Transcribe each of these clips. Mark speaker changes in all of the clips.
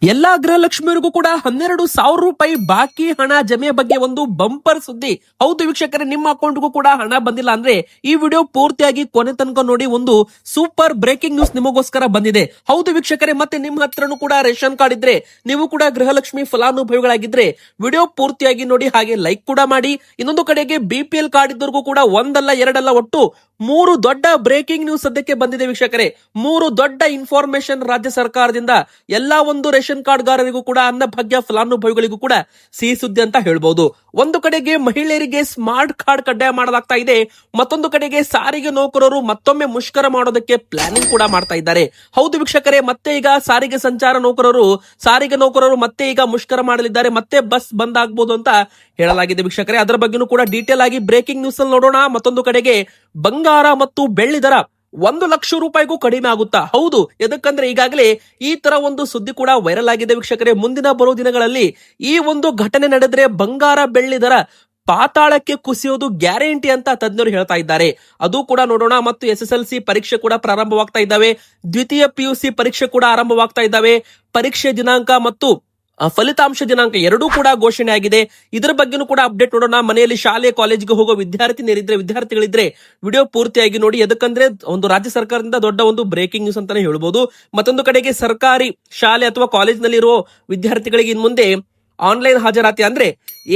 Speaker 1: ಎಲ್ಲಾ ಗೃಹಲಕ್ಷ್ಮಿಯರಿಗೂ ಕೂಡ 12,000 ರೂಪಾಯಿ ಬಾಕಿ ಹಣ ಜಮೆ ಬಗ್ಗೆ ಒಂದು ಬಂಪರ್ ಸುದ್ದಿ. ಹೌದು ವೀಕ್ಷಕರೇ, ನಿಮ್ಮ ಅಕೌಂಟ್ಗೂ ಕೂಡ ಹಣ ಬಂದಿಲ್ಲ ಅಂದ್ರೆ ಈ ವಿಡಿಯೋ ಪೂರ್ತಿಯಾಗಿ ಕೊನೆ ತನಕ ನೋಡಿ. ಒಂದು ಸೂಪರ್ ಬ್ರೇಕಿಂಗ್ ನ್ಯೂಸ್ ನಿಮಗೋಸ್ಕರ ಬಂದಿದೆ. ಹೌದು ವೀಕ್ಷಕರೇ, ಮತ್ತೆ ನಿಮ್ಮ ಹತ್ರನೂ ಕೂಡ ರೇಷನ್ ಕಾರ್ಡ್ ಇದ್ರೆ, ನೀವು ಕೂಡ ಗೃಹಲಕ್ಷ್ಮಿ ಫಲಾನುಭವಿಗಳಾಗಿದ್ರೆ ವಿಡಿಯೋ ಪೂರ್ತಿಯಾಗಿ ನೋಡಿ, ಹಾಗೆ ಲೈಕ್ ಕೂಡ ಮಾಡಿ. ಇನ್ನೊಂದು ಕಡೆಗೆ BPL ಕಾರ್ಡ್ ಇದ್ದವರಿಗೂ ಕೂಡ ಒಂದಲ್ಲ ಎರಡಲ್ಲ ಒಟ್ಟು 3 ದೊಡ್ಡ ಬ್ರೇಕಿಂಗ್ ನ್ಯೂಸ್ ಸದ್ಯಕ್ಕೆ ಬಂದಿದೆ ವೀಕ್ಷಕರೇ. 3 ದೊಡ್ಡ ಇನ್ಫಾರ್ಮೇಶನ್ ರಾಜ್ಯ ಸರ್ಕಾರದಿಂದ ಎಲ್ಲಾ ಒಂದು ರೇಷನ್ ಕಾರ್ಡ್ಗಾರರಿಗೂ ಕೂಡ, ಅನ್ನಭಾಗ್ಯ ಫಲಾನುಭವಿಗಳಿಗೂ ಕೂಡ ಸಿಹಿ ಸುದ್ದಿ ಅಂತ ಹೇಳ್ಬಹುದು. ಒಂದು ಕಡೆಗೆ ಮಹಿಳೆಯರಿಗೆ ಸ್ಮಾರ್ಟ್ ಕಾರ್ಡ್ ಕಡ್ಡಾಯ ಮಾಡಲಾಗ್ತಾ ಇದೆ, ಮತ್ತೊಂದು ಕಡೆಗೆ ಸಾರಿಗೆ ನೌಕರರು ಮತ್ತೊಮ್ಮೆ ಮುಷ್ಕರ ಮಾಡೋದಕ್ಕೆ ಪ್ಲಾನಿಂಗ್ ಕೂಡ ಮಾಡ್ತಾ ಇದ್ದಾರೆ. ಹೌದು ವೀಕ್ಷಕರೇ, ಮತ್ತೆ ಈಗ ಸಾರಿಗೆ ನೌಕರರು ಮತ್ತೆ ಈಗ ಮುಷ್ಕರ ಮಾಡಲಿದ್ದಾರೆ, ಮತ್ತೆ ಬಸ್ ಬಂದ್ ಆಗ್ಬಹುದು ಅಂತ ಹೇಳಲಾಗಿದೆ ವೀಕ್ಷಕರೇ. ಅದರ ಬಗ್ಗೆನೂ ಕೂಡ ಡೀಟೇಲ್ ಆಗಿ ಬ್ರೇಕಿಂಗ್ ನ್ಯೂಸ್ ಅಲ್ಲಿ ನೋಡೋಣ. ಮತ್ತೊಂದು ಕಡೆಗೆ ಬಂಗಾರ ಮತ್ತು ಬೆಳ್ಳಿ ದರ 1 ಲಕ್ಷ ರೂಪಾಯಿಗೂ ಕಡಿಮೆ ಆಗುತ್ತಾ? ಹೌದು, ಎದಕ್ಕಂದ್ರೆ ಈಗಾಗಲೇ ಈ ತರ ಒಂದು ಸುದ್ದಿ ಕೂಡ ವೈರಲ್ ಆಗಿದೆ ವೀಕ್ಷಕರೇ. ಮುಂದಿನ ಬರೋ ದಿನಗಳಲ್ಲಿ ಈ ಒಂದು ಘಟನೆ ನಡೆದ್ರೆ ಬಂಗಾರ ಬೆಳ್ಳಿ ದರ ಪಾತಾಳಕ್ಕೆ ಕುಸಿಯೋದು ಗ್ಯಾರಂಟಿ ಅಂತ ತಜ್ಞರು ಹೇಳ್ತಾ ಇದ್ದಾರೆ. ಅದು ಕೂಡ ನೋಡೋಣ. ಮತ್ತು SSLC ಪರೀಕ್ಷೆ ಕೂಡ ಪ್ರಾರಂಭವಾಗ್ತಾ ಇದ್ದಾವೆ, ದ್ವಿತೀಯ PUC ಪರೀಕ್ಷೆ ಕೂಡ ಆರಂಭವಾಗ್ತಾ ಇದ್ದಾವೆ. ಪರೀಕ್ಷೆ ದಿನಾಂಕ ಮತ್ತು ಫಲಿತಾಂಶ ದಿನಾಂಕ ಎರಡೂ ಕೂಡ ಘೋಷಣೆ ಆಗಿದೆ. ಇದರ ಬಗ್ಗೆನೂ ಕೂಡ ಅಪ್ಡೇಟ್ ನೋಡೋಣ. ಮನೆಯಲ್ಲಿ ಶಾಲೆ ಕಾಲೇಜಿಗೆ ಹೋಗೋ ವಿದ್ಯಾರ್ಥಿಗಳಿದ್ರೆ ವಿಡಿಯೋ ಪೂರ್ತಿಯಾಗಿ ನೋಡಿ. ಎದಕ್ಕಂದ್ರೆ ಒಂದು ರಾಜ್ಯ ಸರ್ಕಾರದಿಂದ ದೊಡ್ಡ ಒಂದು ಬ್ರೇಕಿಂಗ್ ನ್ಯೂಸ್ ಅಂತಾನೆ ಹೇಳ್ಬೋದು. ಮತ್ತೊಂದು ಕಡೆಗೆ ಸರ್ಕಾರಿ ಶಾಲೆ ಅಥವಾ ಕಾಲೇಜಿನಲ್ಲಿ ಇರೋ ವಿದ್ಯಾರ್ಥಿಗಳಿಗೆ ಇನ್ ಮುಂದೆ ಆನ್ಲೈನ್ ಹಾಜರಾತಿ ಅಂದ್ರೆ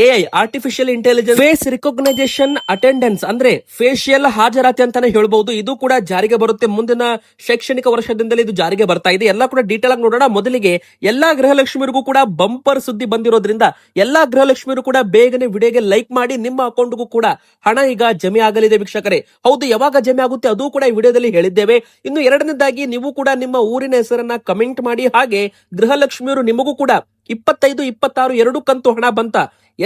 Speaker 1: AI artificial intelligence face recognition attendance ಅಂದ್ರೆ ಫೇಶಿಯಲ್ ಹಾಜರಾತಿ ಅಂತಾನೆ ಹೇಳ್ಬಹುದು. ಇದು ಕೂಡ ಜಾರಿಗೆ ಬರುತ್ತೆ. ಮುಂದಿನ ಶೈಕ್ಷಣಿಕ ವರ್ಷದಿಂದಲೇ ಇದು ಜಾರಿಗೆ ಬರ್ತಾ ಇದೆ. ಎಲ್ಲ ಕೂಡ ಡೀಟೇಲ್ ಆಗಿ ನೋಡೋಣ. ಮೊದಲಿಗೆ ಎಲ್ಲಾ ಗೃಹಲಕ್ಷ್ಮಿಯರಿಗೂ ಕೂಡ ಬಂಪರ್ ಸುದ್ದಿ ಬಂದಿರೋದ್ರಿಂದ ಎಲ್ಲಾ ಗೃಹಲಕ್ಷ್ಮಿಯರು ಕೂಡ ಬೇಗನೆ ವಿಡಿಯೋಗೆ ಲೈಕ್ ಮಾಡಿ. ನಿಮ್ಮ ಅಕೌಂಟ್ಗೂ ಕೂಡ ಹಣ ಈಗ ಜಮೆ ಆಗಲಿದೆ ವೀಕ್ಷಕರೇ. ಹೌದು, ಯಾವಾಗ ಜಮೆ ಆಗುತ್ತೆ ಅದು ಕೂಡ ಈ ವಿಡಿಯೋದಲ್ಲಿ ಹೇಳಿದ್ದೇವೆ. ಇನ್ನು ಎರಡನೇದಾಗಿ ನೀವು ಕೂಡ ನಿಮ್ಮ ಊರಿನ ಹೆಸರನ್ನ ಕಮೆಂಟ್ ಮಾಡಿ. ಹಾಗೆ ಗೃಹಲಕ್ಷ್ಮಿಯರು ನಿಮಗೂ ಕೂಡ 25, 26 ಎರಡು ಕಂತು ಹಣ ಬಂತ,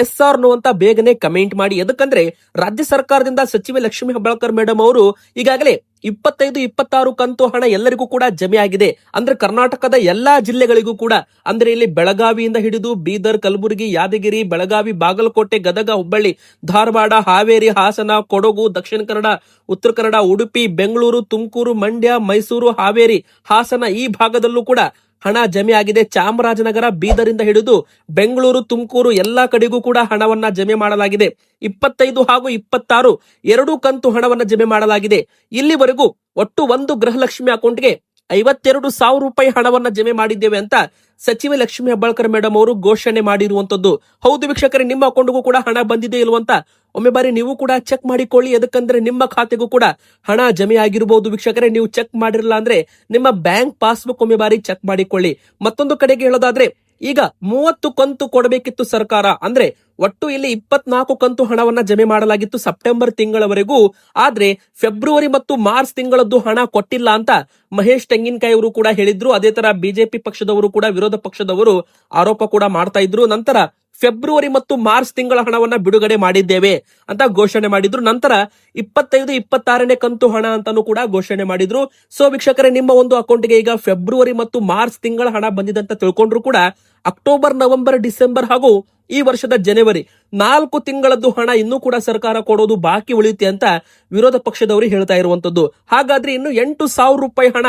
Speaker 1: ಎಸ್ ಆರ್ ನೋ ಅಂತ ಬೇಗನೆ ಕಮೆಂಟ್ ಮಾಡಿ. ಎದಕ್ಕಂದ್ರೆ ರಾಜ್ಯ ಸರ್ಕಾರದಿಂದ ಸಚಿವೆ ಲಕ್ಷ್ಮೀ ಹೆಬ್ಬಾಳ್ಕರ್ ಮೇಡಮ್ ಅವರು ಈಗಾಗಲೇ 25, 26 ಕಂತು ಹಣ ಎಲ್ಲರಿಗೂ ಕೂಡ ಜಮೆ ಆಗಿದೆ. ಅಂದ್ರೆ ಕರ್ನಾಟಕದ ಎಲ್ಲಾ ಜಿಲ್ಲೆಗಳಿಗೂ ಕೂಡ, ಅಂದ್ರೆ ಇಲ್ಲಿ ಬೆಳಗಾವಿಯಿಂದ ಹಿಡಿದು ಬೀದರ್, ಕಲಬುರಗಿ, ಯಾದಗಿರಿ, ಬೆಳಗಾವಿ, ಬಾಗಲಕೋಟೆ, ಗದಗ, ಹುಬ್ಬಳ್ಳಿ, ಧಾರವಾಡ, ಹಾವೇರಿ, ಹಾಸನ, ಕೊಡಗು, ದಕ್ಷಿಣ ಕನ್ನಡ, ಉತ್ತರ ಕನ್ನಡ, ಉಡುಪಿ, ಬೆಂಗಳೂರು, ತುಮಕೂರು, ಮಂಡ್ಯ, ಮೈಸೂರು, ಹಾವೇರಿ, ಹಾಸನ ಈ ಭಾಗದಲ್ಲೂ ಕೂಡ ಹಣ ಜಮೆ ಆಗಿದೆ. ಚಾಮರಾಜನಗರ, ಬೀದರಿಂದ ಹಿಡಿದು ಬೆಂಗಳೂರು, ತುಮಕೂರು ಎಲ್ಲಾ ಕಡೆಗೂ ಕೂಡ ಹಣವನ್ನ ಜಮೆ ಮಾಡಲಾಗಿದೆ. 25 ಹಾಗೂ 26 ಎರಡು ಕಂತು ಹಣವನ್ನ ಜಮೆ ಮಾಡಲಾಗಿದೆ. ಇಲ್ಲಿವರೆಗೂ ಒಟ್ಟು ಒಂದು ಗೃಹಲಕ್ಷ್ಮಿ ಅಕೌಂಟ್ಗೆ 52,000 ರೂಪಾಯಿ ಹಣವನ್ನ ಜಮೆ ಮಾಡಿದ್ದೇವೆ ಅಂತ ಸಚಿವೆ ಲಕ್ಷ್ಮೀ ಹೆಬ್ಬಾಳ್ಕರ್ ಮೇಡಮ್ ಅವರು ಘೋಷಣೆ ಮಾಡಿರುವಂತದ್ದು. ಹೌದು ವೀಕ್ಷಕರೇ, ನಿಮ್ಮ ಅಕೌಂಟ್ಗೂ ಕೂಡ ಹಣ ಬಂದಿದೆ ಇಲ್ವಂತ ಒಮ್ಮೆ ಬಾರಿ ನೀವು ಕೂಡ ಚೆಕ್ ಮಾಡಿಕೊಳ್ಳಿ. ಎದಕ್ಕಂದ್ರೆ ನಿಮ್ಮ ಖಾತೆಗೂ ಕೂಡ ಹಣ ಜಮೆ ಆಗಿರಬಹುದು ವೀಕ್ಷಕರೇ. ನೀವು ಚೆಕ್ ಮಾಡಿರಲ್ಲ ಅಂದ್ರೆ ನಿಮ್ಮ ಬ್ಯಾಂಕ್ ಪಾಸ್ಬುಕ್ ಒಮ್ಮೆ ಬಾರಿ ಚೆಕ್ ಮಾಡಿಕೊಳ್ಳಿ. ಮತ್ತೊಂದು ಕಡೆಗೆ ಹೇಳೋದಾದ್ರೆ, ಈಗ 30 ಕಂತು ಕೊಡಬೇಕಿತ್ತು ಸರ್ಕಾರ. ಅಂದ್ರೆ ಒಟ್ಟು ಇಲ್ಲಿ 24 ಕಂತು ಹಣವನ್ನ ಜಮೆ ಮಾಡಲಾಗಿತ್ತು ಸೆಪ್ಟೆಂಬರ್ ತಿಂಗಳವರೆಗೂ. ಆದ್ರೆ ಫೆಬ್ರವರಿ ಮತ್ತು ಮಾರ್ಚ್ ತಿಂಗಳದ್ದು ಹಣ ಕೊಟ್ಟಿಲ್ಲ ಅಂತ ಮಹೇಶ್ ತೆಂಗಿನಕಾಯಿ ಅವರು ಕೂಡ ಹೇಳಿದ್ರು. ಅದೇ ತರ ಬಿಜೆಪಿ ಪಕ್ಷದವರು ಕೂಡ, ವಿರೋಧ ಪಕ್ಷದವರು ಆರೋಪ ಕೂಡ ಮಾಡ್ತಾ ಇದ್ರು. ನಂತರ ಫೆಬ್ರವರಿ ಮತ್ತು ಮಾರ್ಚ್ ತಿಂಗಳ ಹಣವನ್ನ ಬಿಡುಗಡೆ ಮಾಡಿದ್ದೇವೆ ಅಂತ ಘೋಷಣೆ ಮಾಡಿದ್ರು. ನಂತರ 25, 26ನೇ ಕಂತು ಹಣ ಅಂತಾನು ಕೂಡ ಘೋಷಣೆ ಮಾಡಿದ್ರು. ಸೊ ವೀಕ್ಷಕರೇ, ನಿಮ್ಮ ಒಂದು ಅಕೌಂಟ್ಗೆ ಈಗ ಫೆಬ್ರವರಿ ಮತ್ತು ಮಾರ್ಚ್ ತಿಂಗಳ ಹಣ ಬಂದಿದೆ ಅಂತ ತಿಳ್ಕೊಂಡ್ರು ಕೂಡ ಅಕ್ಟೋಬರ್, ನವೆಂಬರ್, ಡಿಸೆಂಬರ್ ಹಾಗೂ ಈ ವರ್ಷದ ಜನವರಿ 4 ತಿಂಗಳದ್ದು ಹಣ ಇನ್ನೂ ಕೂಡ ಸರ್ಕಾರ ಕೊಡೋದು ಬಾಕಿ ಉಳಿಯುತ್ತೆ ಅಂತ ವಿರೋಧ ಪಕ್ಷದವರು ಹೇಳ್ತಾ ಇರುವಂತದ್ದು. ಹಾಗಾದ್ರೆ ಇನ್ನು 8,000 ರೂಪಾಯಿ ಹಣ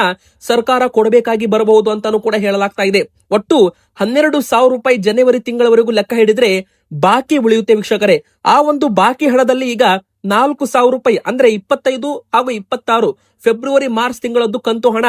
Speaker 1: ಸರ್ಕಾರ ಕೊಡಬೇಕಾಗಿ ಬರಬಹುದು ಅಂತಾನು ಕೂಡ ಹೇಳಲಾಗ್ತಾ ಇದೆ. ಒಟ್ಟು 12,000 ರೂಪಾಯಿ ಜನವರಿ ತಿಂಗಳವರೆಗೂ ಲೆಕ್ಕ ಹಿಡಿದ್ರೆ ಬಾಕಿ ಉಳಿಯುತ್ತೆ ವೀಕ್ಷಕರೇ. ಆ ಒಂದು ಬಾಕಿ ಹಣದಲ್ಲಿ ಈಗ 4,000 ರೂಪಾಯಿ ಅಂದ್ರೆ 25 ಹಾಗೂ 26 ಫೆಬ್ರವರಿ, ಮಾರ್ಚ್ ತಿಂಗಳದ್ದು ಕಂತು ಹಣ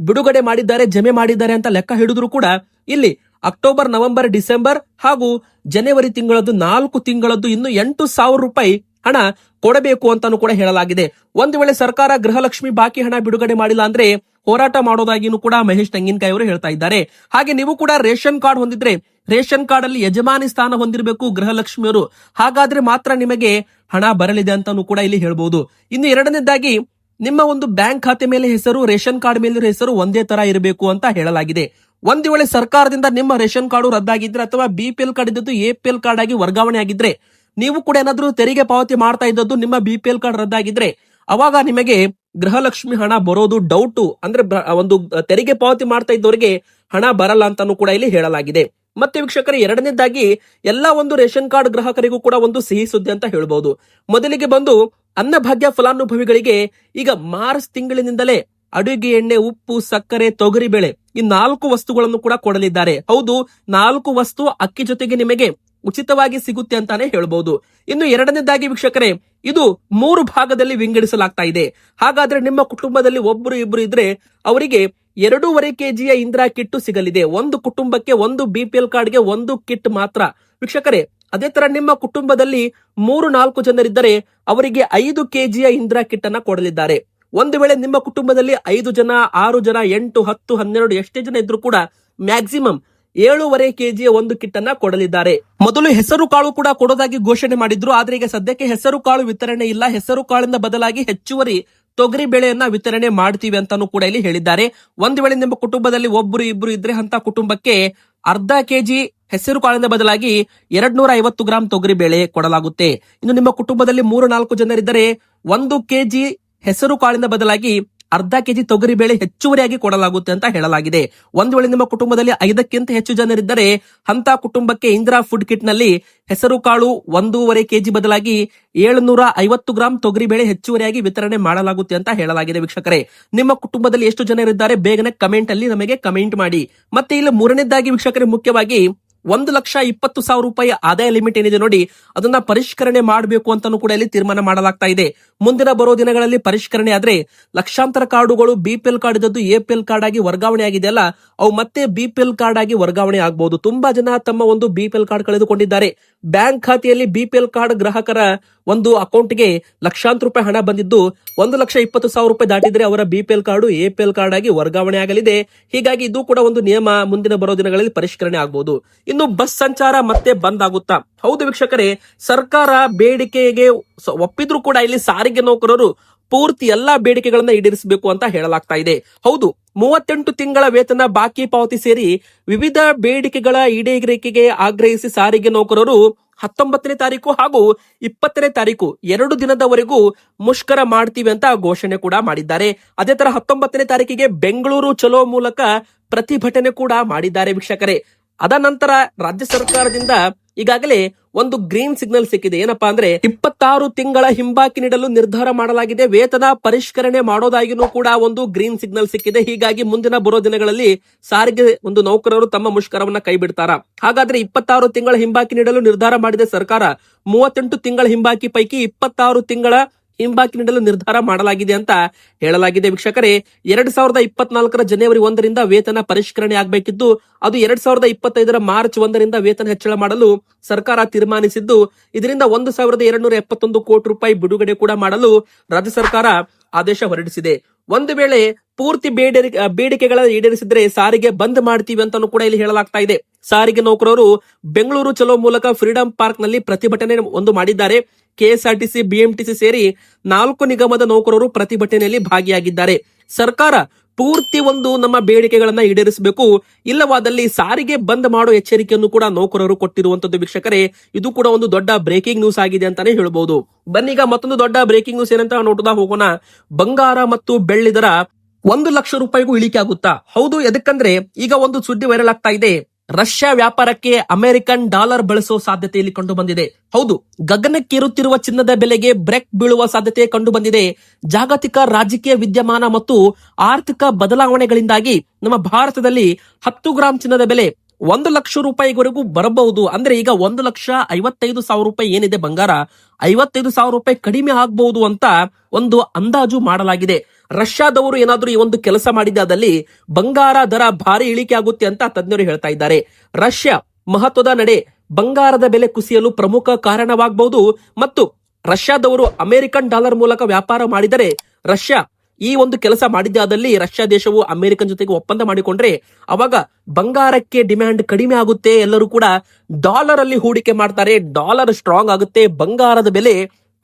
Speaker 1: ಬಿಡುಗಡೆ ಮಾಡಿದ್ದಾರೆ, ಜಮೆ ಮಾಡಿದ್ದಾರೆ ಅಂತ ಲೆಕ್ಕ ಹಿಡಿದ್ರು ಕೂಡ ಇಲ್ಲಿ ಅಕ್ಟೋಬರ್, ನವೆಂಬರ್, ಡಿಸೆಂಬರ್ ಹಾಗೂ ಜನವರಿ ತಿಂಗಳದ್ದು 4 ತಿಂಗಳದ್ದು ಇನ್ನು 8,000 ರೂಪಾಯಿ ಹಣ ಕೊಡಬೇಕು ಅಂತಾನು ಕೂಡ ಹೇಳಲಾಗಿದೆ. ಒಂದು ವೇಳೆ ಸರ್ಕಾರ ಗೃಹಲಕ್ಷ್ಮಿ ಬಾಕಿ ಹಣ ಬಿಡುಗಡೆ ಮಾಡಿಲ್ಲ ಅಂದ್ರೆ ಹೋರಾಟ ಮಾಡೋದಾಗಿನೂ ಕೂಡ ಮಹೇಶ್ ತೆಂಗಿನಕಾಯಿ ಅವರು ಹೇಳ್ತಾ ಇದ್ದಾರೆ. ಹಾಗೆ ನೀವು ಕೂಡ ರೇಷನ್ ಕಾರ್ಡ್ ಹೊಂದಿದ್ರೆ ರೇಷನ್ ಕಾರ್ಡ್ ಅಲ್ಲಿ ಯಜಮಾನಿ ಸ್ಥಾನ ಹೊಂದಿರಬೇಕು ಗೃಹಲಕ್ಷ್ಮಿಯವರು. ಹಾಗಾದ್ರೆ ಮಾತ್ರ ನಿಮಗೆ ಹಣ ಬರಲಿದೆ ಅಂತಾನು ಕೂಡ ಇಲ್ಲಿ ಹೇಳ್ಬಹುದು. ಇನ್ನು ಎರಡನೇದಾಗಿ, ನಿಮ್ಮ ಒಂದು ಬ್ಯಾಂಕ್ ಖಾತೆ ಮೇಲೆ ಹೆಸರು, ರೇಷನ್ ಕಾರ್ಡ್ ಮೇಲೆ ಹೆಸರು ಒಂದೇ ತರ ಇರಬೇಕು ಅಂತ ಹೇಳಲಾಗಿದೆ. ಒಂದು ವೇಳೆ ಸರ್ಕಾರದಿಂದ ನಿಮ್ಮ ರೇಷನ್ ಕಾರ್ಡು ರದ್ದಾಗಿದ್ರೆ ಅಥವಾ BPL ಕಾರ್ಡ್ ಇದ್ದದ್ದು APL ಕಾರ್ಡ್ ಆಗಿ ವರ್ಗಾವಣೆ ಆಗಿದ್ರೆ, ನೀವು ಕೂಡ ಏನಾದ್ರೂ ತೆರಿಗೆ ಪಾವತಿ ಮಾಡ್ತಾ ಇದ್ದದ್ದು ನಿಮ್ಮ BPL ಕಾರ್ಡ್ ರದ್ದಾಗಿದ್ರೆ ಅವಾಗ ನಿಮಗೆ ಗೃಹಲಕ್ಷ್ಮಿ ಹಣ ಬರೋದು ಡೌಟು. ಅಂದ್ರೆ ಒಂದು ತೆರಿಗೆ ಪಾವತಿ ಮಾಡ್ತಾ ಇದ್ದವರಿಗೆ ಹಣ ಬರಲ್ಲ ಅಂತಾನು ಕೂಡ ಇಲ್ಲಿ ಹೇಳಲಾಗಿದೆ. ಮತ್ತೆ ವೀಕ್ಷಕರೇ, ಎರಡನೇದಾಗಿ ಎಲ್ಲಾ ಒಂದು ರೇಷನ್ ಕಾರ್ಡ್ ಗ್ರಾಹಕರಿಗೂ ಕೂಡ ಒಂದು ಸಿಹಿ ಸುದ್ದಿ ಅಂತ ಹೇಳ್ಬಹುದು. ಮೊದಲಿಗೆ ಬಂದು ಅನ್ನಭಾಗ್ಯ ಫಲಾನುಭವಿಗಳಿಗೆ ಈಗ ಮಾರ್ಚ್ ತಿಂಗಳಿನಿಂದಲೇ ಅಡುಗೆ ಎಣ್ಣೆ, ಉಪ್ಪು, ಸಕ್ಕರೆ, ತೊಗರಿಬೇಳೆ ಈ 4 ವಸ್ತುಗಳನ್ನು ಕೂಡ ಕೊಡಲಿದ್ದಾರೆ. ಹೌದು, 4 ವಸ್ತು ಅಕ್ಕಿ ಜೊತೆಗೆ ನಿಮಗೆ ಉಚಿತವಾಗಿ ಸಿಗುತ್ತೆ ಅಂತಾನೆ ಹೇಳ್ಬಹುದು. ಇನ್ನು ಎರಡನೇದಾಗಿ ವೀಕ್ಷಕರೇ, ಇದು 3 ಭಾಗದಲ್ಲಿ ವಿಂಗಡಿಸಲಾಗ್ತಾ ಇದೆ. ಹಾಗಾದ್ರೆ ನಿಮ್ಮ ಕುಟುಂಬದಲ್ಲಿ ಒಬ್ಬರು ಇಬ್ರು ಇದ್ರೆ ಅವರಿಗೆ 2.5 ಕೆಜಿಯ ಇಂದಿರಾ ಕಿಟ್ ಸಿಗಲಿದೆ. ಒಂದು ಕುಟುಂಬಕ್ಕೆ ಒಂದು BPL ಕಾರ್ಡ್ಗೆ ಒಂದು ಕಿಟ್ ಮಾತ್ರ ವೀಕ್ಷಕರೇ. ಅದೇ ತರ ನಿಮ್ಮ ಕುಟುಂಬದಲ್ಲಿ 3-4 ಜನರಿದ್ದರೆ ಅವರಿಗೆ 5 ಕೆಜಿಯ ಇಂದಿರಾ ಕಿಟ್ ಅನ್ನ ಕೊಡಲಿದ್ದಾರೆ. ಒಂದು ವೇಳೆ ನಿಮ್ಮ ಕುಟುಂಬದಲ್ಲಿ 5 ಜನ, 6 ಜನ, 8, 10, 12 ಎಷ್ಟೇ ಜನ ಇದ್ರೂ ಕೂಡ ಮ್ಯಾಕ್ಸಿಮಮ್ 7.5 ಕೆಜಿಯ ಒಂದು ಕಿಟ್ ಅನ್ನ ಕೊಡಲಿದ್ದಾರೆ. ಮೊದಲು ಹೆಸರು ಕಾಳು ಕೂಡ ಕೊಡೋದಾಗಿ ಘೋಷಣೆ ಮಾಡಿದ್ರು. ಆದ್ರೆ ಈಗ ಸದ್ಯಕ್ಕೆ ಹೆಸರು ಕಾಳು ವಿತರಣೆ ಇಲ್ಲ. ಹೆಸರು ಕಾಳಿನ ಬದಲಾಗಿ ಹೆಚ್ಚುವರಿ ತೊಗರಿ ಬೇಳೆಯನ್ನ ವಿತರಣೆ ಮಾಡ್ತೀವಿ ಅಂತಾನು ಕೂಡ ಇಲ್ಲಿ ಹೇಳಿದ್ದಾರೆ. ಒಂದು ವೇಳೆ ನಿಮ್ಮ ಕುಟುಂಬದಲ್ಲಿ ಒಬ್ರು ಇಬ್ರು ಇದ್ರೆ ಅಂತ ಕುಟುಂಬಕ್ಕೆ ಅರ್ಧ ಕೆಜಿ ಹೆಸರು ಕಾಳಿನ ಬದಲಾಗಿ 250 ಗ್ರಾಂ ತೊಗರಿ ಬೇಳೆ ಕೊಡಲಾಗುತ್ತೆ. ಇನ್ನು ನಿಮ್ಮ ಕುಟುಂಬದಲ್ಲಿ 3-4 ಜನರಿದ್ದರೆ 1 ಕೆಜಿ ಹೆಸರು ಕಾಳಿನ ಬದಲಾಗಿ ಅರ್ಧ ಕೆಜಿ ತೊಗರಿ ಬೇಳೆ ಹೆಚ್ಚುವರಿಯಾಗಿ ಕೊಡಲಾಗುತ್ತೆ ಅಂತ ಹೇಳಲಾಗಿದೆ. ಒಂದು ವೇಳೆ ನಿಮ್ಮ ಕುಟುಂಬದಲ್ಲಿ 5ಕ್ಕಿಂತ ಹೆಚ್ಚು ಜನರಿದ್ದರೆ ಅಂತ ಕುಟುಂಬಕ್ಕೆ ಇಂದಿರಾ ಫುಡ್ ಕಿಟ್ ನಲ್ಲಿ ಹೆಸರು ಕಾಳು 1.5 ಕೆಜಿ ಬದಲಾಗಿ 750 ಗ್ರಾಂ ತೊಗರಿ ಬೇಳೆ ಹೆಚ್ಚುವರಿಯಾಗಿ ವಿತರಣೆ ಮಾಡಲಾಗುತ್ತೆ ಅಂತ ಹೇಳಲಾಗಿದೆ. ವೀಕ್ಷಕರೇ, ನಿಮ್ಮ ಕುಟುಂಬದಲ್ಲಿ ಎಷ್ಟು ಜನರಿದ್ದಾರೆ ಬೇಗನೆ ಕಮೆಂಟ್ ಅಲ್ಲಿ ನಮಗೆ ಕಮೆಂಟ್ ಮಾಡಿ. ಮತ್ತೆ ಇಲ್ಲಿ ಮೂರನೇದಾಗಿ ವೀಕ್ಷಕರೇ, ಮುಖ್ಯವಾಗಿ 1,20,000 ರೂಪಾಯಿ ಆದಾಯ ಲಿಮಿಟ್ ಏನಿದೆ ನೋಡಿ, ಅದನ್ನ ಪರಿಷ್ಕರಣೆ ಮಾಡಬೇಕು ಅಂತಾನು ಕೂಡ ಇಲ್ಲಿ ತೀರ್ಮಾನ ಮಾಡಲಾಗ್ತಾ ಇದೆ. ಮುಂದಿನ ಬರೋ ದಿನಗಳಲ್ಲಿ ಪರಿಷ್ಕರಣೆ ಆದ್ರೆ ಲಕ್ಷಾಂತರ ಕಾರ್ಡುಗಳು BPL ಕಾರ್ಡ್ ಇದ್ದದ್ದು APL ಕಾರ್ಡ್ ಆಗಿ ವರ್ಗಾವಣೆ ಆಗಿದೆಯಲ್ಲ, ಅವು ಮತ್ತೆ BPL ಕಾರ್ಡ್ ಆಗಿ ವರ್ಗಾವಣೆ ಆಗಬಹುದು. ತುಂಬಾ ಜನ ತಮ್ಮ ಒಂದು BPL ಕಾರ್ಡ್ ಕಳೆದುಕೊಂಡಿದ್ದಾರೆ. ಬ್ಯಾಂಕ್ ಖಾತೆಯಲ್ಲಿ BPL ಕಾರ್ಡ್ ಗ್ರಾಹಕರ ಒಂದು ಅಕೌಂಟ್ಗೆ ಲಕ್ಷಾಂತರ ರೂಪಾಯಿ ಹಣ ಬಂದಿದ್ದು 1,20,000 ರೂಪಾಯಿ ದಾಟಿದ್ರೆ ಅವರ BPL ಕಾರ್ಡು APL ಕಾರ್ಡ್ ಆಗಿ ವರ್ಗಾವಣೆ ಆಗಲಿದೆ. ಹೀಗಾಗಿ ಇದು ಕೂಡ ಒಂದು ನಿಯಮ ಮುಂದಿನ ಬರೋ ದಿನಗಳಲ್ಲಿ ಪರಿಷ್ಕರಣೆ ಆಗಬಹುದು. ಇನ್ನು ಬಸ್ ಸಂಚಾರ ಮತ್ತೆ ಬಂದ್ ಆಗುತ್ತಾ? ಹೌದು ವೀಕ್ಷಕರೇ, ಸರ್ಕಾರ ಬೇಡಿಕೆಗೆ ಒಪ್ಪಿದ್ರು ಕೂಡ ಇಲ್ಲಿ ಸಾರಿಗೆ ನೌಕರರು ಪೂರ್ತಿ ಎಲ್ಲಾ ಬೇಡಿಕೆಗಳನ್ನ ಈಡೇರಿಸಬೇಕು ಅಂತ ಹೇಳಲಾಗ್ತಾ ಇದೆ. ಹೌದು, 38 ತಿಂಗಳ ವೇತನ ಬಾಕಿ ಪಾವತಿ ಸೇರಿ ವಿವಿಧ ಬೇಡಿಕೆಗಳ ಈಡೇರಿಕೆಗೆ ಆಗ್ರಹಿಸಿ ಸಾರಿಗೆ ನೌಕರರು 19ನೇ ತಾರೀಕು ಹಾಗೂ 20ನೇ ತಾರೀಕು 2 ದಿನದವರೆಗೂ ಮುಷ್ಕರ ಮಾಡ್ತೀವಿ ಅಂತ ಘೋಷಣೆ ಕೂಡ ಮಾಡಿದ್ದಾರೆ. ಅದೇ ತರ 19ನೇ ತಾರೀಕಿಗೆ ಬೆಂಗಳೂರು ಚಲೋ ಮೂಲಕ ಪ್ರತಿಭಟನೆ ಕೂಡ ಮಾಡಿದ್ದಾರೆ ವೀಕ್ಷಕರೇ. ಅದ ನಂತರ ರಾಜ್ಯ ಸರ್ಕಾರದಿಂದ ಈಗಾಗಲೇ ಒಂದು ಗ್ರೀನ್ ಸಿಗ್ನಲ್ ಸಿಕ್ಕಿದೆ. ಏನಪ್ಪಾ ಅಂದ್ರೆ 26 ತಿಂಗಳ ಹಿಂಬಾಕಿ ನೀಡಲು ನಿರ್ಧಾರ ಮಾಡಲಾಗಿದೆ. ವೇತನ ಪರಿಷ್ಕರಣೆ ಮಾಡೋದಾಗಿನೂ ಕೂಡ ಒಂದು ಗ್ರೀನ್ ಸಿಗ್ನಲ್ ಸಿಕ್ಕಿದೆ. ಹೀಗಾಗಿ ಮುಂದಿನ ಬರೋ ದಿನಗಳಲ್ಲಿ ಸಾರಿಗೆ ಒಂದು ನೌಕರರು ತಮ್ಮ ಮುಷ್ಕರವನ್ನ ಕೈ ಬಿಡ್ತಾರ. ಹಾಗಾದ್ರೆ 26 ತಿಂಗಳ ಹಿಂಬಾಕಿ ನೀಡಲು ನಿರ್ಧಾರ ಮಾಡಿದ ಸರ್ಕಾರ 38 ತಿಂಗಳ ಹಿಂಬಾಕಿ ಪೈಕಿ 26 ತಿಂಗಳ ಹಿಂಬಾಕಿ ನೀಡಲು ನಿರ್ಧಾರ ಮಾಡಲಾಗಿದೆ ಅಂತ ಹೇಳಲಾಗಿದೆ. ವೀಕ್ಷಕರೇ, 2024 ಜನವರಿ 1ರಿಂದ ವೇತನ ಪರಿಷ್ಕರಣೆ ಆಗಬೇಕಿದ್ದು, ಅದು 2025 ಮಾರ್ಚ್ 1ರಿಂದ ವೇತನ ಹೆಚ್ಚಳ ಮಾಡಲು ಸರ್ಕಾರ ತೀರ್ಮಾನಿಸಿದ್ದು, ಇದರಿಂದ 1,271 ಕೋಟಿ ರೂಪಾಯಿ ಬಿಡುಗಡೆ ಕೂಡ ಮಾಡಲು ರಾಜ್ಯ ಸರ್ಕಾರ ಆದೇಶ ಹೊರಡಿಸಿದೆ. ಒಂದು ವೇಳೆ ಪೂರ್ತಿ ಬೇಡಿಕೆಗಳ ಈಡೇರಿಸಿದ್ರೆ ಸಾರಿಗೆ ಬಂದ್ ಮಾಡ್ತೀವಿ ಅಂತಾನು ಕೂಡ ಇಲ್ಲಿ ಹೇಳಲಾಗ್ತಾ ಇದೆ. ಸಾರಿಗೆ ನೌಕರರು ಬೆಂಗಳೂರು ಚಲೋ ಮೂಲಕ ಫ್ರೀಡಂ ಪಾರ್ಕ್ ನಲ್ಲಿ ಪ್ರತಿಭಟನೆ ಒಂದು ಮಾಡಿದ್ದಾರೆ. KSRTC, BMTC ಸೇರಿ 4 ನಿಗಮದ ನೌಕರರು ಪ್ರತಿಭಟನೆಯಲ್ಲಿ ಭಾಗಿಯಾಗಿದ್ದಾರೆ. ಸರ್ಕಾರ ಪೂರ್ತಿ ಒಂದು ನಮ್ಮ ಬೇಡಿಕೆಗಳನ್ನ ಈಡೇರಿಸಬೇಕು, ಇಲ್ಲವಾದಲ್ಲಿ ಸಾರಿಗೆ ಬಂದ್ ಮಾಡೋ ಎಚ್ಚರಿಕೆಯನ್ನು ಕೂಡ ನೌಕರರು ಕೊಟ್ಟಿರುವಂತದ್ದು. ವೀಕ್ಷಕರೇ, ಇದು ಕೂಡ ಒಂದು ದೊಡ್ಡ ಬ್ರೇಕಿಂಗ್ ನ್ಯೂಸ್ ಆಗಿದೆ ಅಂತಾನೆ ಹೇಳ್ಬಹುದು. ಬನ್ನೀಗ ಮತ್ತೊಂದು ದೊಡ್ಡ ಬ್ರೇಕಿಂಗ್ ನ್ಯೂಸ್ ಏನಂತ ನೋಡ್ತಾ ಹೋಗೋಣ. ಬಂಗಾರ ಮತ್ತು ಬೆಳ್ಳಿ ದರ 1 ಲಕ್ಷ ರೂಪಾಯಿಗೂ ಇಳಿಕೆ ಆಗುತ್ತಾ? ಹೌದು, ಎದಕ್ಕಂದ್ರೆ ಈಗ ಒಂದು ಸುದ್ದಿ ವೈರಲ್ ಆಗ್ತಾ ಇದೆ. ರಷ್ಯಾ ವ್ಯಾಪಾರಕ್ಕೆ ಅಮೆರಿಕನ್ ಡಾಲರ್ ಬಳಸೋ ಸಾಧ್ಯತೆ ಇಲ್ಲಿ ಕಂಡು ಬಂದಿದೆ. ಹೌದು, ಗಗನಕ್ಕೇರುತ್ತಿರುವ ಚಿನ್ನದ ಬೆಲೆಗೆ ಬ್ರೇಕ್ ಬೀಳುವ ಸಾಧ್ಯತೆ ಕಂಡು ಬಂದಿದೆ. ಜಾಗತಿಕ ರಾಜಕೀಯ ವಿದ್ಯಮಾನ ಮತ್ತು ಆರ್ಥಿಕ ಬದಲಾವಣೆಗಳಿಂದಾಗಿ ನಮ್ಮ ಭಾರತದಲ್ಲಿ 10 ಗ್ರಾಂ ಚಿನ್ನದ ಬೆಲೆ 1 ಲಕ್ಷ ರೂಪಾಯಿವರೆಗೂ ಬರಬಹುದು. ಅಂದ್ರೆ ಈಗ 1,55,000 ರೂಪಾಯಿ ಏನಿದೆ ಬಂಗಾರ, 55,000 ರೂಪಾಯಿ ಕಡಿಮೆ ಆಗಬಹುದು ಅಂತ ಒಂದು ಅಂದಾಜು ಮಾಡಲಾಗಿದೆ. ರಷ್ಯಾದವರು ಏನಾದ್ರೂ ಈ ಒಂದು ಕೆಲಸ ಮಾಡಿದಲ್ಲಿ ಬಂಗಾರ ದರ ಭಾರಿ ಇಳಿಕೆ ಆಗುತ್ತೆ ಅಂತ ತಜ್ಞರು ಹೇಳ್ತಾ ಇದ್ದಾರೆ. ರಷ್ಯಾ ಮಹತ್ವದ ನಡೆ ಬಂಗಾರದ ಬೆಲೆ ಕುಸಿಯಲು ಪ್ರಮುಖ ಕಾರಣವಾಗಬಹುದು. ಮತ್ತು ರಷ್ಯಾದವರು ಅಮೆರಿಕನ್ ಡಾಲರ್ ಮೂಲಕ ವ್ಯಾಪಾರ ಮಾಡಿದರೆ, ರಷ್ಯಾ ಈ ಒಂದು ಕೆಲಸ ಮಾಡಿದ್ದಾದಲ್ಲಿ ರಷ್ಯಾ ದೇಶವು ಅಮೆರಿಕನ್ ಜೊತೆಗೆ ಒಪ್ಪಂದ ಮಾಡಿಕೊಂಡ್ರೆ ಅವಾಗ ಬಂಗಾರಕ್ಕೆ ಡಿಮ್ಯಾಂಡ್ ಕಡಿಮೆ ಆಗುತ್ತೆ. ಎಲ್ಲರೂ ಕೂಡ ಡಾಲರ್ ಅಲ್ಲಿ ಹೂಡಿಕೆ ಮಾಡ್ತಾರೆ, ಡಾಲರ್ ಸ್ಟ್ರಾಂಗ್ ಆಗುತ್ತೆ, ಬಂಗಾರದ ಬೆಲೆ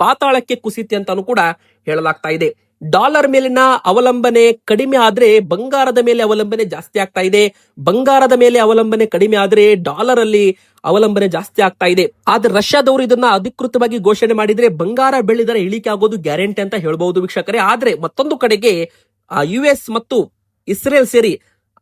Speaker 1: ಪಾತಾಳಕ್ಕೆ ಕುಸಿತೆ ಅಂತಾನು ಕೂಡ ಹೇಳಲಾಗ್ತಾ ಇದೆ. ಡಾಲರ್ ಮೇಲಿನ ಅವಲಂಬನೆ ಕಡಿಮೆ ಆದ್ರೆ ಬಂಗಾರದ ಮೇಲೆ ಅವಲಂಬನೆ ಜಾಸ್ತಿ ಆಗ್ತಾ ಇದೆ. ಬಂಗಾರದ ಮೇಲೆ ಅವಲಂಬನೆ ಕಡಿಮೆ ಆದ್ರೆ ಡಾಲರ್ ಅಲ್ಲಿ ಅವಲಂಬನೆ ಜಾಸ್ತಿ ಆಗ್ತಾ ಇದೆ. ಆದ್ರೆ ರಷ್ಯಾದವರು ಇದನ್ನ ಅಧಿಕೃತವಾಗಿ ಘೋಷಣೆ ಮಾಡಿದ್ರೆ ಬಂಗಾರ ಬೆಳ್ಳಿ ದರ ಇಳಿಕೆ ಆಗೋದು ಗ್ಯಾರಂಟಿ ಅಂತ ಹೇಳ್ಬಹುದು ವೀಕ್ಷಕರೇ. ಆದ್ರೆ ಮತ್ತೊಂದು ಕಡೆಗೆ US ಮತ್ತು ಇಸ್ರೇಲ್ ಸೇರಿ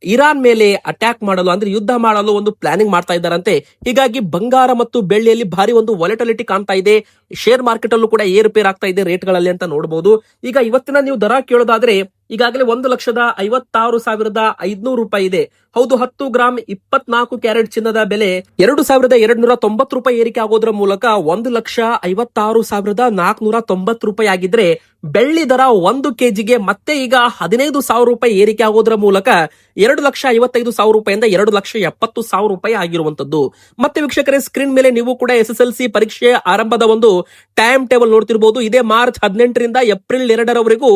Speaker 1: ಇರಾನ್ ಮೇಲೆ ಅಟ್ಯಾಕ್ ಮಾಡಲು, ಅಂದ್ರೆ ಯುದ್ಧ ಮಾಡಲು ಒಂದು ಪ್ಲಾನಿಂಗ್ ಮಾಡ್ತಾ ಇದ್ದಾರಂತೆ. ಹೀಗಾಗಿ ಬಂಗಾರ ಮತ್ತು ಬೆಳ್ಳಿಯಲ್ಲಿ ಭಾರಿ ಒಂದು ವಾಲಟಿಲಿಟಿ ಕಾಣ್ತಾ ಇದೆ. ಶೇರ್ ಮಾರ್ಕೆಟ್ ಅಲ್ಲೂ ಕೂಡ ಏರುಪೇರ್ ಆಗ್ತಾ ಇದೆ ರೇಟ್ಗಳಲ್ಲಿ ಅಂತ ನೋಡಬಹುದು. ಈಗ ಇವತ್ತಿನ ನೀವು ದರ ಕೇಳೋದಾದ್ರೆ ಈಗಾಗಲೇ 1,56,500 ರೂಪಾಯಿ ಇದೆ. ಹೌದು, 10 ಗ್ರಾಮ್ 24 ಕ್ಯಾರೆಟ್ ಚಿನ್ನದ ಬೆಲೆ 2,290 ರೂಪಾಯಿ ಏರಿಕೆ ಆಗೋದ್ರ ಮೂಲಕ 1,56,490 ರೂಪಾಯಿ ಆಗಿದ್ರೆ, ಬೆಳ್ಳಿ ದರ 1 ಕೆಜಿಗೆ ಮತ್ತೆ ಈಗ 15,000 ರೂಪಾಯಿ ಏರಿಕೆ ಆಗೋದ್ರ ಮೂಲಕ 2,55,000 ರೂಪಾಯಿಂದ 2,70,000 ರೂಪಾಯಿ ಆಗಿರುವಂತದ್ದು. ಮತ್ತೆ ವೀಕ್ಷಕರೇ, ಸ್ಕ್ರೀನ್ ಮೇಲೆ ನೀವು ಕೂಡ SSLC ಪರೀಕ್ಷೆ ಆರಂಭದ ಒಂದು ಟೈಮ್ ಟೇಬಲ್ ನೋಡ್ತಿರಬಹುದು. ಇದೇ ಮಾರ್ಚ್ 18ರಿಂದ ಏಪ್ರಿಲ್ 2ರವರೆಗೂ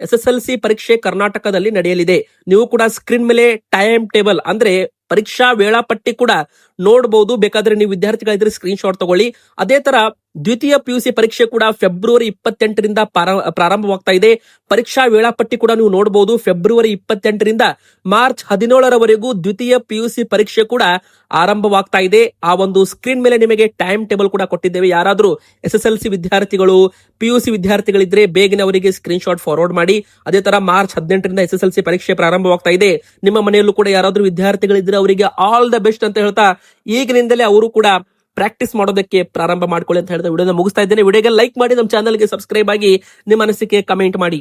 Speaker 1: SSLC ಪರೀಕ್ಷೆ ಕರ್ನಾಟಕದಲ್ಲಿ ನಡೆಯಲಿದೆ. ನೀವು ಕೂಡ ಸ್ಕ್ರೀನ್ ಮೇಲೆ ಟೈಮ್ ಟೇಬಲ್ ಅಂದ್ರೆ ಪರೀಕ್ಷಾ ವೇಳಾಪಟ್ಟಿ ಕೂಡ ನೋಡಬಹುದು. ಬೇಕಾದ್ರೆ ನೀವು ವಿದ್ಯಾರ್ಥಿಗಳಿದ್ರೆ ಸ್ಕ್ರೀನ್ ಶಾಟ್ ತಗೊಳ್ಳಿ. ಅದೇ ತರ ದ್ವಿತೀಯ PUC ಪರೀಕ್ಷೆ ಕೂಡ ಫೆಬ್ರವರಿ 28ರಿಂದ ಪ್ರಾರಂಭವಾಗ್ತಾ ಇದೆ. ಪರೀಕ್ಷಾ ವೇಳಾಪಟ್ಟಿ ಕೂಡ ನೀವು ನೋಡಬಹುದು. ಫೆಬ್ರವರಿ 28ರಿಂದ ಮಾರ್ಚ್ 17ರವರೆಗೂ ದ್ವಿತೀಯ PUC ಪರೀಕ್ಷೆ ಕೂಡ ಆರಂಭವಾಗ್ತಾ ಇದೆ. ಆ ಒಂದು ಸ್ಕ್ರೀನ್ ಮೇಲೆ ನಿಮಗೆ ಟೈಮ್ ಟೇಬಲ್ ಕೂಡ ಕೊಟ್ಟಿದ್ದೇವೆ. ಯಾರಾದ್ರೂ SSLC ವಿದ್ಯಾರ್ಥಿಗಳು, PUC ವಿದ್ಯಾರ್ಥಿಗಳಿದ್ರೆ ಬೇಗನೆ ಅವರಿಗೆ ಸ್ಕ್ರೀನ್ ಶಾಟ್ ಫಾರ್ವರ್ಡ್ ಮಾಡಿ. ಅದೇ ತರ ಮಾರ್ಚ್ 18ರಿಂದ SSLC ಪರೀಕ್ಷೆ ಪ್ರಾರಂಭವಾಗ್ತಾ ಇದೆ. ನಿಮ್ಮ ಮನೆಯಲ್ಲೂ ಕೂಡ ಯಾರಾದ್ರೂ ವಿದ್ಯಾರ್ಥಿಗಳಿದ್ರೆ ಅವರಿಗೆ ಆಲ್ ದ ಬೆಸ್ಟ್ ಅಂತ ಹೇಳ್ತಾ, ಈಗಿನಿಂದಲೇ ಅವರು ಕೂಡ ಪ್ರಾಕ್ಟೀಸ್ ಮಾಡೋದಕ್ಕೆ ಪ್ರಾರಂಭ ಮಾಡ್ಕೊಳ್ಳಿ ಅಂತ ಹೇಳಿದ ವಿಡಿಯೋನ ಮುಗಿಸ್ತಾ ಇದ್ದೇನೆ. ವಿಡಿಯೋಗೆ ಲೈಕ್ ಮಾಡಿ, ನಮ್ಮ ಚಾನಲ್ಗೆ ಸಬ್ಸ್ಕ್ರೈಬ್ ಆಗಿ ನಿಮ್ಮ ಅನಿಸಿಕೆ ಕಮೆಂಟ್ ಮಾಡಿ.